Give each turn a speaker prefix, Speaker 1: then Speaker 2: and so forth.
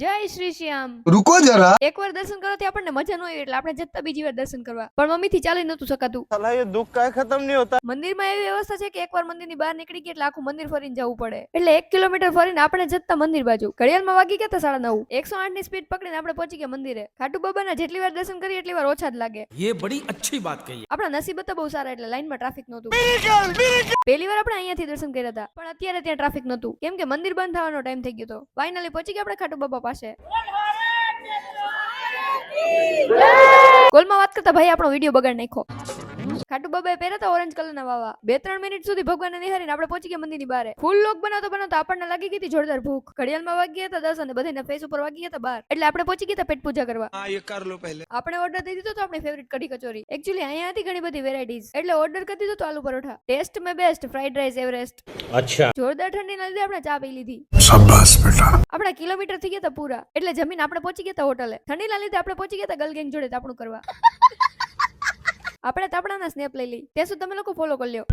Speaker 1: જય શ્રી શ્યામ.
Speaker 2: रुको जरा.
Speaker 1: એકવાર દર્શન કરવાથી આપણને મજા ન આવી એટલે આપણે જતા બીજી વાર દર્શન કરવા, પણ મમ્મીથી ચાલી નતું શકાતું.
Speaker 3: साला ये दुख का खत्म नहीं होता.
Speaker 1: મંદિરમાં એવી વ્યવસ્થા છે કે એકવાર મંદિરની બહાર નીકળી ગયા એટલે આખું મંદિર ફરીને જવું પડે, એટલે 1 કિલોમીટર ફરીને આપણે જતા મંદિર બાજુ. ઘડિયાળમાં વાગી ગયા હતા 9:30. 108 ની સ્પીડ પકડીને આપણે પહોંચી ગયા મંદિરે. ખાટુ બાબાના જેટલી વાર દર્શન કરીએ એટલી વાર ઓછા જ લાગે.
Speaker 4: ये बड़ी अच्छी बात कही.
Speaker 1: આપણા નસીબ હતા બહુ સારા એટલે લાઈનમાં ટ્રાફિક નહોતું. પહેલી વાર આપણે અહીંયાથી દર્શન કર્યા હતા, પણ અત્યારે ત્યાં ટ્રાફિક નહોતું કેમ કે મંદિર બંધ થવાનો ટાઈમ થઈ ગયો હતો. ફાઇનલી પહોંચી ગયા આપણે ખાટુ બાબા પાસે. કોલમાં વાત કરતા ભાઈ આપણો વિડીયો બગાડ નાખ્યો. ખાટુ બાબાએ પહેર્યા હતા ઓરેન્જ કલરના વાવા. 2-3 મિનિટ સુધી ભગવાનને નિહારીને આપણે પહોંચી ગયા મંદિરની બહાર. ફૂલ લોક બનાવતો બનાવતો આપણને લાગી ગઈ હતી જોરદાર ભૂખ. ઘડિયાળમાં વાગી ગયા હતા 10 અને બધાના ફેસ ઉપર વાગી ગયા હતા 12, એટલે આપણે પહોંચી ગયા હતા પેટ પૂજા કરવા.
Speaker 4: हाँ ये कर लो पहले.
Speaker 1: આપણે ઓર્ડર દઈ દીધો તો આપણી ફેવરિટ કઢી કચોરી. એકચ્યુઅલી અહીંયા હતી ઘણી બધી વેરાયટીઝ, એટલે ઓર્ડર કરી દીધો તો આલુ પરોઠા. ટેસ્ટ મે બેસ્ટ ફ્રાઈડ રાઈસ એવરેસ્ટ.
Speaker 4: अच्छा.
Speaker 1: જોરદાર ઠંડીના લીધે આપણે ચા પી લીધી.
Speaker 2: शाबाश बेटा.
Speaker 1: આપણા કિલોમીટર થઈ ગયા હતા પૂરા, એટલે જમીન આપણે પહોંચી ગયા હતા હોટલે. ઠંડીના લીધે આપણે પહોંચી ગયા હતા ગર્લ ગેંગ જોડે તાપણું કરવા. આપણે તાપણાના સ્નેપ લઈ લઈ. તે શું તમે લોકો ફોલો કરી લ્યો.